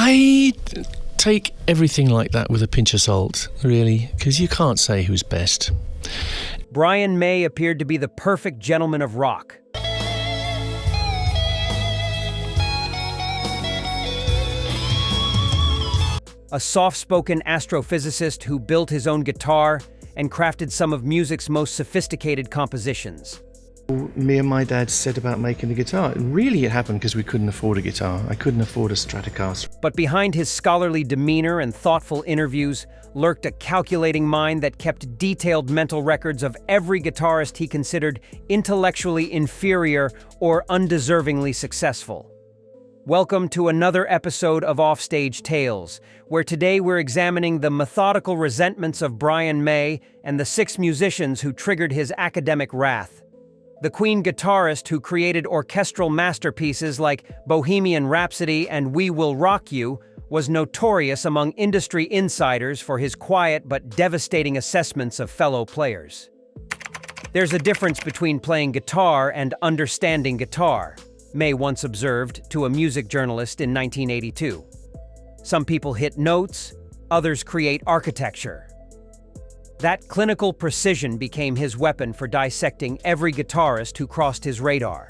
I take everything like that with a pinch of salt, really, because you can't say who's best. Brian May appeared to be the perfect gentleman of rock. A soft-spoken astrophysicist who built his own guitar and crafted some of music's most sophisticated compositions. Me and my dad set about making the guitar. Really, it happened because we couldn't afford a guitar. I couldn't afford a Stratocaster. But behind his scholarly demeanor and thoughtful interviews lurked a calculating mind that kept detailed mental records of every guitarist he considered intellectually inferior or undeservingly successful. Welcome to another episode of Offstage Tales, where today we're examining the methodical resentments of Brian May and the 6 musicians who triggered his academic wrath. The Queen guitarist who created orchestral masterpieces like Bohemian Rhapsody and We Will Rock You was notorious among industry insiders for his quiet but devastating assessments of fellow players. There's a difference between playing guitar and understanding guitar, May once observed to a music journalist in 1982. Some people hit notes, others create architecture. That clinical precision became his weapon for dissecting every guitarist who crossed his radar.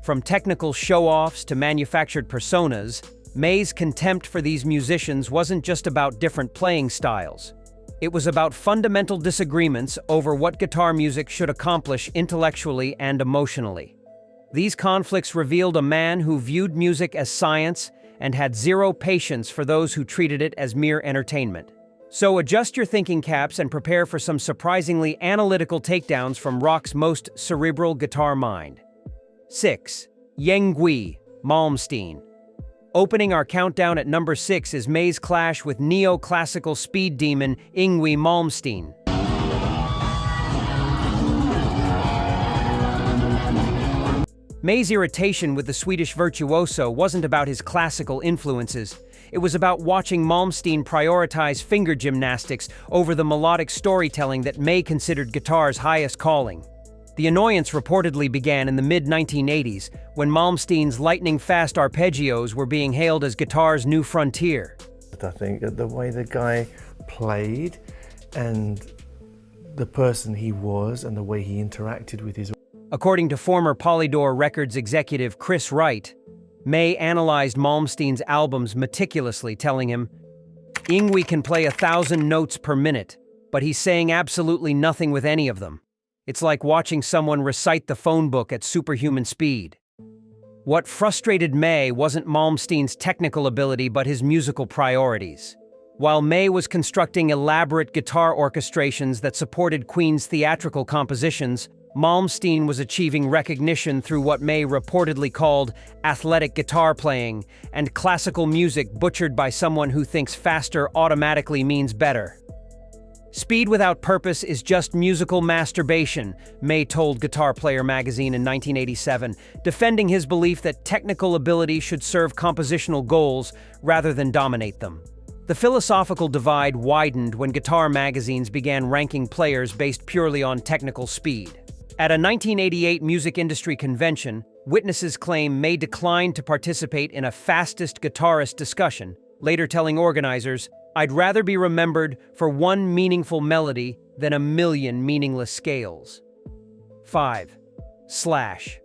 From technical show-offs to manufactured personas, May's contempt for these musicians wasn't just about different playing styles. It was about fundamental disagreements over what guitar music should accomplish intellectually and emotionally. These conflicts revealed a man who viewed music as science and had zero patience for those who treated it as mere entertainment. So adjust your thinking caps and prepare for some surprisingly analytical takedowns from rock's most cerebral guitar mind. 6. Yangui Malmstein. Opening our countdown at number 6 is May's clash with neoclassical speed demon Yangui Malmstein. May's irritation with the Swedish virtuoso wasn't about his classical influences. It was about watching Malmstein prioritize finger gymnastics over the melodic storytelling that May considered guitar's highest calling. The annoyance reportedly began in the mid-1980s, when Malmstein's lightning-fast arpeggios were being hailed as guitar's new frontier. I think that the way the guy played and the person he was and the way he interacted with his... According to former Polydor Records executive Chris Wright, May analyzed Malmstein's albums meticulously, telling him, "Yngwie can play 1,000 notes per minute, but he's saying absolutely nothing with any of them. It's like watching someone recite the phone book at superhuman speed." What frustrated May wasn't Malmstein's technical ability but his musical priorities. While May was constructing elaborate guitar orchestrations that supported Queen's theatrical compositions, Malmstein was achieving recognition through what May reportedly called athletic guitar playing and classical music butchered by someone who thinks faster automatically means better. "Speed without purpose is just musical masturbation," May told Guitar Player magazine in 1987, defending his belief that technical ability should serve compositional goals rather than dominate them. The philosophical divide widened when guitar magazines began ranking players based purely on technical speed. At a 1988 music industry convention, witnesses claim May declined to participate in a fastest guitarist discussion, later telling organizers, "I'd rather be remembered for one meaningful melody than a million meaningless scales." 5. Slash.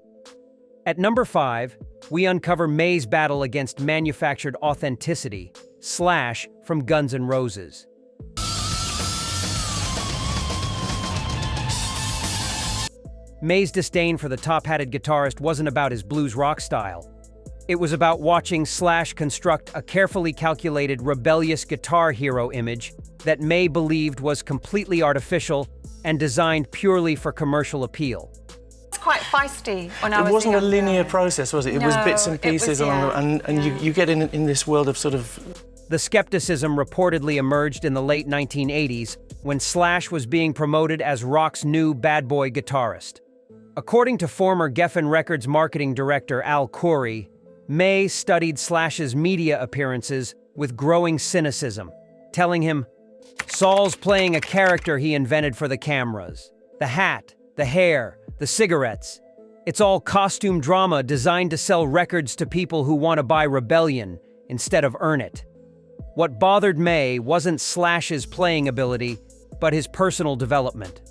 At number 5, we uncover May's battle against manufactured authenticity, Slash from Guns N' Roses. May's disdain for the top-hatted guitarist wasn't about his blues rock style. It was about watching Slash construct a carefully calculated, rebellious guitar hero image that May believed was completely artificial and designed purely for commercial appeal. It's quite feisty when I was It wasn't a younger. linear process, was it? It was bits and pieces, you get in this world of sort of... The skepticism reportedly emerged in the late 1980s when Slash was being promoted as rock's new bad boy guitarist. According to former Geffen Records marketing director Al Corey, May studied Slash's media appearances with growing cynicism, telling him, "Saul's playing a character he invented for the cameras. The hat, the hair, the cigarettes. It's all costume drama designed to sell records to people who want to buy rebellion. instead of earn it. What bothered May wasn't Slash's playing ability, but his personal development.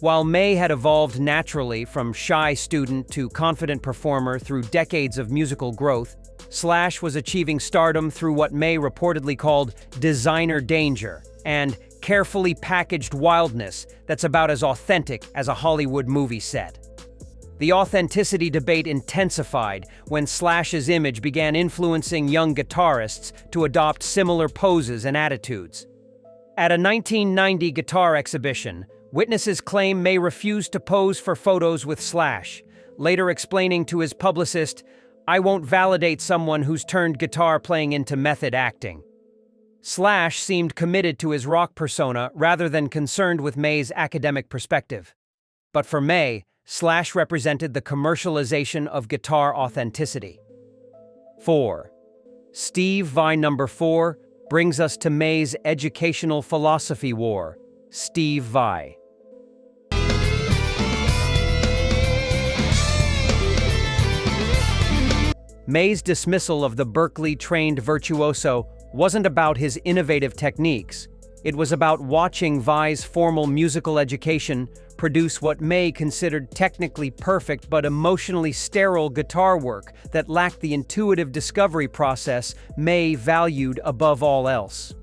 While May had evolved naturally from shy student to confident performer through decades of musical growth, Slash was achieving stardom through what May reportedly called designer danger and carefully packaged wildness that's about as authentic as a Hollywood movie set. The authenticity debate intensified when Slash's image began influencing young guitarists to adopt similar poses and attitudes. At a 1990 guitar exhibition, witnesses claim May refused to pose for photos with Slash, later explaining to his publicist, "I won't validate someone who's turned guitar playing into method acting." Slash seemed committed to his rock persona rather than concerned with May's academic perspective. But for May, Slash represented the commercialization of guitar authenticity. 4. Steve Vai number 4 brings us to May's educational philosophy war. Steve Vai. May's dismissal of the Berkeley-trained virtuoso wasn't about his innovative techniques. It was about watching Vai's formal musical education produce what May considered technically perfect but emotionally sterile guitar work that lacked the intuitive discovery process May valued above all else.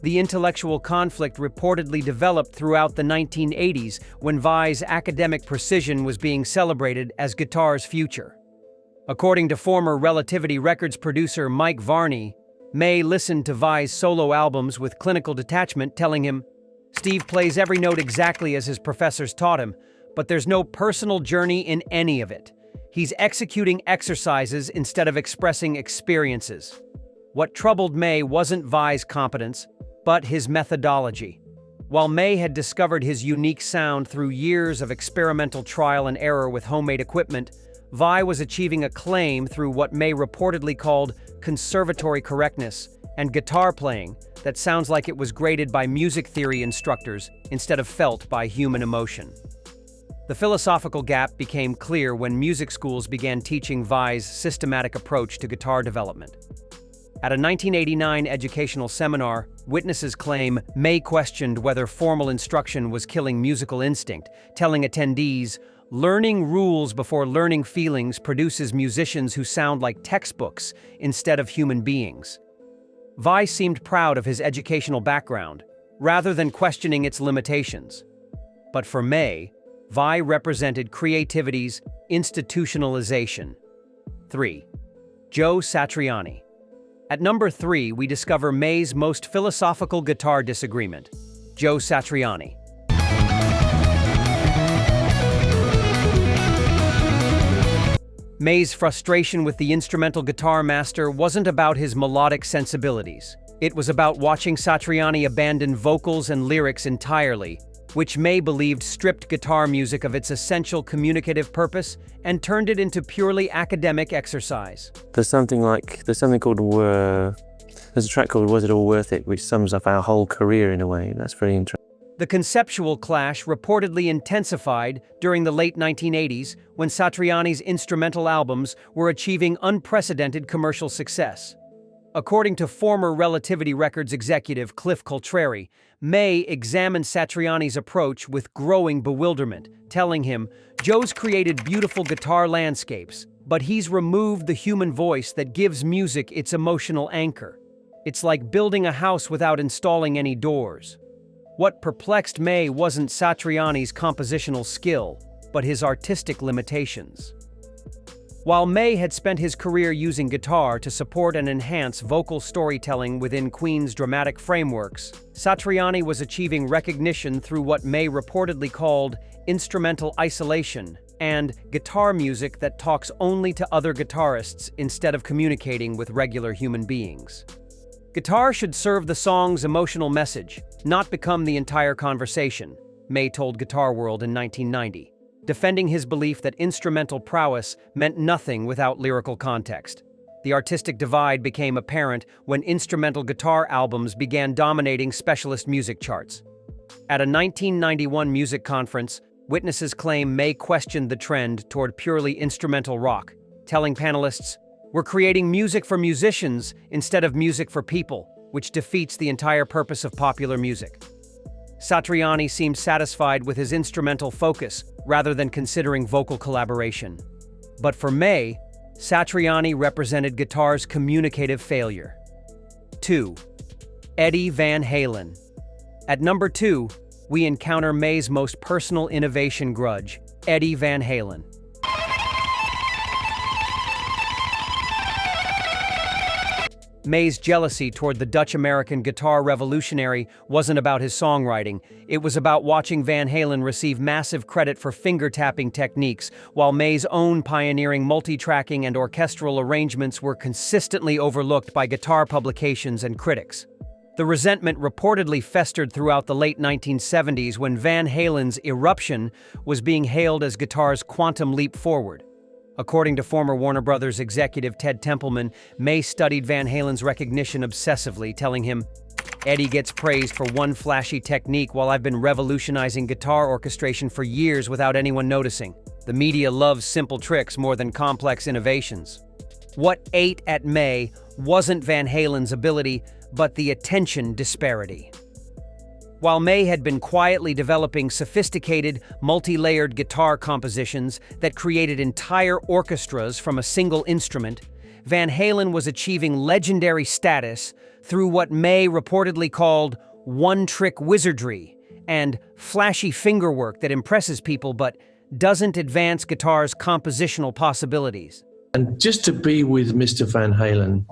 The intellectual conflict reportedly developed throughout the 1980s when Vai's academic precision was being celebrated as guitar's future. According to former Relativity Records producer Mike Varney, May listened to Vai's solo albums with clinical detachment, telling him, "Steve plays every note exactly as his professors taught him, but there's no personal journey in any of it. He's executing exercises instead of expressing experiences." What troubled May wasn't Vai's competence, but his methodology. While May had discovered his unique sound through years of experimental trial and error with homemade equipment, Vai was achieving acclaim through what May reportedly called conservatory correctness and guitar playing that sounds like it was graded by music theory instructors instead of felt by human emotion. The philosophical gap became clear when music schools began teaching Vai's systematic approach to guitar development. At a 1989 educational seminar, witnesses claim May questioned whether formal instruction was killing musical instinct, telling attendees, "Learning rules before learning feelings produces musicians who sound like textbooks instead of human beings." Vai seemed proud of his educational background, rather than questioning its limitations. But for May, Vai represented creativity's institutionalization. 3. Joe Satriani. At number 3, we discover May's most philosophical guitar disagreement, Joe Satriani. May's frustration with the instrumental guitar master wasn't about his melodic sensibilities. It was about watching Satriani abandon vocals and lyrics entirely, which May believed stripped guitar music of its essential communicative purpose and turned it into purely academic exercise. There's a track called Was It All Worth It, which sums up our whole career in a way. That's very interesting. The conceptual clash reportedly intensified during the late 1980s when Satriani's instrumental albums were achieving unprecedented commercial success. According to former Relativity Records executive Cliff Coltrane, May examined Satriani's approach with growing bewilderment, telling him, "Joe's created beautiful guitar landscapes, but he's removed the human voice that gives music its emotional anchor. It's like building a house without installing any doors." What perplexed May wasn't Satriani's compositional skill, but his artistic limitations. While May had spent his career using guitar to support and enhance vocal storytelling within Queen's dramatic frameworks, Satriani was achieving recognition through what May reportedly called instrumental isolation and guitar music that talks only to other guitarists instead of communicating with regular human beings. Guitar should serve the song's emotional message, not become the entire conversation, May told Guitar World in 1990, defending his belief that instrumental prowess meant nothing without lyrical context. The artistic divide became apparent when instrumental guitar albums began dominating specialist music charts. At a 1991 music conference, witnesses claim May questioned the trend toward purely instrumental rock, telling panelists, We're creating music for musicians instead of music for people, which defeats the entire purpose of popular music. Satriani seemed satisfied with his instrumental focus rather than considering vocal collaboration. But for May, Satriani represented guitar's communicative failure. 2. Eddie Van Halen. At number 2, we encounter May's most personal innovation grudge, Eddie Van Halen. May's jealousy toward the Dutch-American guitar revolutionary wasn't about his songwriting. It was about watching Van Halen receive massive credit for finger-tapping techniques, while May's own pioneering multi-tracking and orchestral arrangements were consistently overlooked by guitar publications and critics. The resentment reportedly festered throughout the late 1970s when Van Halen's Eruption was being hailed as guitar's quantum leap forward. According to former Warner Brothers executive Ted Templeman, May studied Van Halen's recognition obsessively, telling him, "Eddie gets praised for one flashy technique while I've been revolutionizing guitar orchestration for years without anyone noticing. The media loves simple tricks more than complex innovations." What ate at May wasn't Van Halen's ability, but the attention disparity. While May had been quietly developing sophisticated, multi-layered guitar compositions that created entire orchestras from a single instrument, Van Halen was achieving legendary status through what May reportedly called one-trick wizardry and flashy fingerwork that impresses people but doesn't advance guitar's compositional possibilities. And just to be with Mr. Van Halen,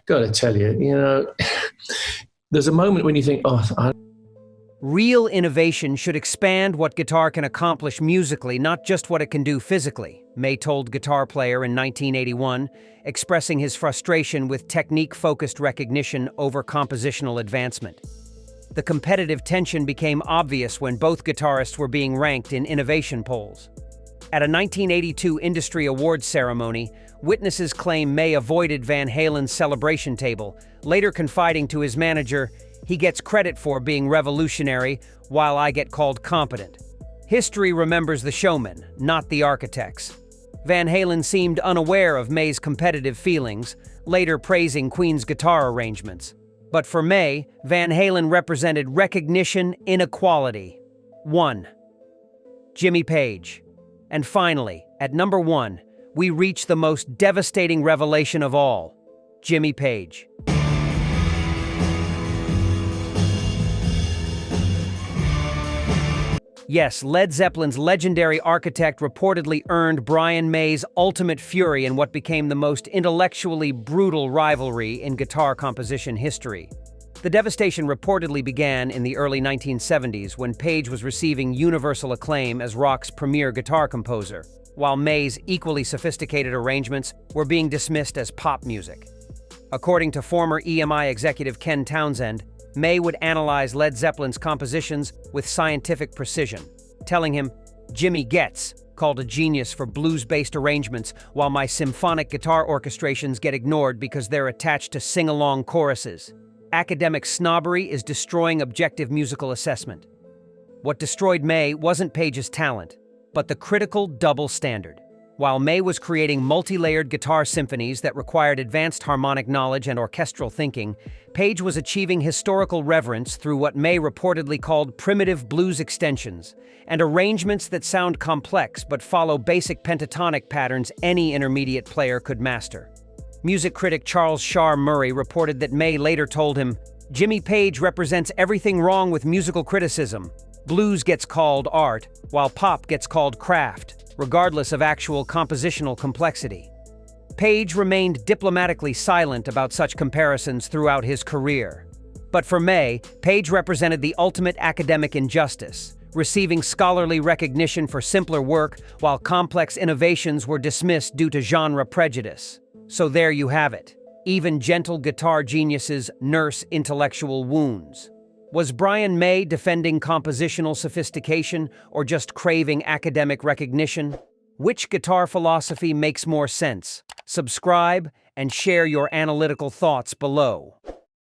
gotta tell you, there's a moment when you think, Real innovation should expand what guitar can accomplish musically, not just what it can do physically, May told Guitar Player in 1981, expressing his frustration with technique-focused recognition over compositional advancement. The competitive tension became obvious when both guitarists were being ranked in innovation polls. At a 1982 industry awards ceremony, witnesses claim May avoided Van Halen's celebration table, later confiding to his manager, "He gets credit for being revolutionary, while I get called competent." History remembers the showmen, not the architects. Van Halen seemed unaware of May's competitive feelings, later praising Queen's guitar arrangements. But for May, Van Halen represented recognition inequality. 1. Jimmy Page. And finally, at number 1, we reach the most devastating revelation of all, Jimmy Page. Yes, Led Zeppelin's legendary architect reportedly earned Brian May's ultimate fury in what became the most intellectually brutal rivalry in guitar composition history. The devastation reportedly began in the early 1970s when Page was receiving universal acclaim as rock's premier guitar composer, while May's equally sophisticated arrangements were being dismissed as pop music. According to former EMI executive Ken Townsend, May would analyze Led Zeppelin's compositions with scientific precision, telling him, "Jimmy gets called a genius for blues-based arrangements, while my symphonic guitar orchestrations get ignored because they're attached to sing-along choruses. Academic snobbery is destroying objective musical assessment." What destroyed May wasn't Page's talent, but the critical double standard. While May was creating multi-layered guitar symphonies that required advanced harmonic knowledge and orchestral thinking, Page was achieving historical reverence through what May reportedly called primitive blues extensions and arrangements that sound complex but follow basic pentatonic patterns any intermediate player could master. Music critic Charles Shaar Murray reported that May later told him, "Jimmy Page represents everything wrong with musical criticism. Blues gets called art, while pop gets called craft, regardless of actual compositional complexity." Page remained diplomatically silent about such comparisons throughout his career. But for May, Page represented the ultimate academic injustice, receiving scholarly recognition for simpler work while complex innovations were dismissed due to genre prejudice. So there you have it. Even gentle guitar geniuses nurse intellectual wounds. Was Brian May defending compositional sophistication or just craving academic recognition? Which guitar philosophy makes more sense? Subscribe and share your analytical thoughts below.